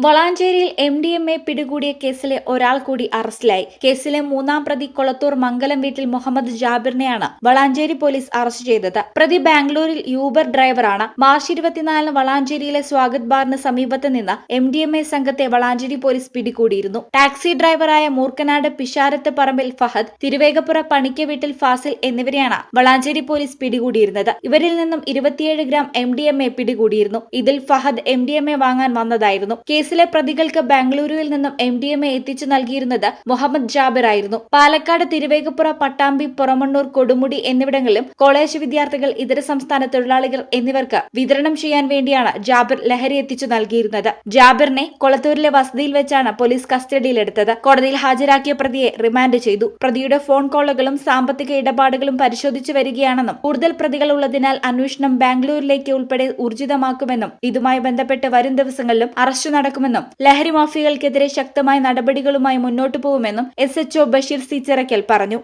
വളാഞ്ചേരിയിൽ MDMA പിടികൂടിയ കേസിലെ ഒരാൾ കൂടി അറസ്റ്റിലായി. കേസിലെ മൂന്നാം പ്രതി കൊളത്തൂർ മംഗലം വീട്ടിൽ മുഹമ്മദ് ജാബിറിനെയാണ് വളാഞ്ചേരി പോലീസ് അറസ്റ്റ് ചെയ്തത്. പ്രതി ബാംഗ്ലൂരിൽ യൂബർ ഡ്രൈവറാണ്. മാർച്ച് 24 വളാഞ്ചേരിയിലെ സ്വാഗത് ബാറിന് സമീപത്ത് നിന്ന് MDMA സംഘത്തെ വളാഞ്ചേരി പോലീസ് പിടികൂടിയിരുന്നു. ടാക്സി ഡ്രൈവറായ മൂർക്കനാട് പിഷാരത്ത് പറമ്പിൽ ഫഹദ്, തിരുവേഗപ്പുറ പണിക്ക വീട്ടിൽ ഫാസിൽ എന്നിവരെയാണ് വളാഞ്ചേരി പോലീസ് പിടികൂടിയിരുന്നത്. ഇവരിൽ നിന്നും 27 ഗ്രാം MDMA പിടികൂടിയിരുന്നു. ഇതിൽ ഫഹദ് MDMA വാങ്ങാൻ വന്നതായിരുന്നു. കേസിലെ പ്രതികൾക്ക് ബാംഗ്ലൂരുവിൽ നിന്നും MDMA എത്തിച്ചു നൽകിയിരുന്നത് മുഹമ്മദ് ജാബിർ ആയിരുന്നു. പാലക്കാട്, തിരുവേഗപ്പുറ, പട്ടാമ്പി, പുറമണ്ണൂർ, കൊടുമുടി എന്നിവിടങ്ങളിലും കോളേജ് വിദ്യാർത്ഥികൾ, ഇതര സംസ്ഥാന തൊഴിലാളികൾ എന്നിവർക്ക് വിതരണം ചെയ്യാൻ വേണ്ടിയാണ് ജാബിർ ലഹരി എത്തിച്ചു നൽകിയിരുന്നത്. ജാബിറിനെ കൊളത്തൂരിലെ വസതിയിൽ വെച്ചാണ് പോലീസ് കസ്റ്റഡിയിലെടുത്തത്. കോടതിയിൽ ഹാജരാക്കിയ പ്രതിയെ റിമാൻഡ് ചെയ്തു. പ്രതിയുടെ ഫോൺ കോളുകളും സാമ്പത്തിക ഇടപാടുകളും പരിശോധിച്ചു വരികയാണെന്നും കൂടുതൽ പ്രതികൾ ഉള്ളതിനാൽ അന്വേഷണം ബാംഗ്ലൂരിലേക്ക് ഉൾപ്പെടെ ഊർജിതമാക്കുമെന്നും ഇതുമായി ബന്ധപ്പെട്ട് വരും ദിവസങ്ങളിലും അറസ്റ്റ് നടക്കുമെന്നും ലഹരി മാഫിയകൾക്കെതിരെ ശക്തമായ നടപടികളുമായി മുന്നോട്ടു പോകുമെന്നും SHO ബഷീർ സി ചിറക്കൽ പറഞ്ഞു.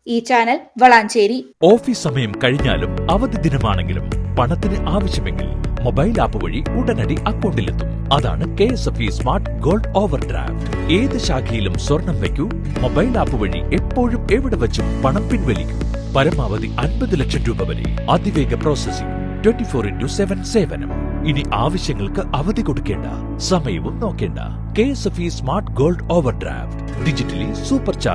ഈ ചാനൽ വളാഞ്ചേരി. ഓഫീസ് സമയം കഴിഞ്ഞാലും അവധി ദിനമാണെങ്കിലും പണത്തിന് ആവശ്യമെങ്കിൽ മൊബൈൽ ആപ്പ് വഴി ഉടനടി അക്കൗണ്ടിലെത്തും. അതാണ് KSFE smart gold over draft. ഏത് ശാഖയിലും സ്വർണം വയ്ക്കൂ. മൊബൈൽ ആപ്പ് വഴി എപ്പോഴും എവിടെ വച്ചും പണം പിൻവലിക്കൂ. പരമാവധി 50 ലക്ഷം രൂപ വരെ. അതിവേഗ പ്രോസസിംഗ്, 24/7 സേവനം. ഇനി ആവശ്യങ്ങൾക്ക് അവധി കൊടുക്കേണ്ട, സമയവും നോക്കേണ്ട. KSFE smart gold over draft digitally super charge.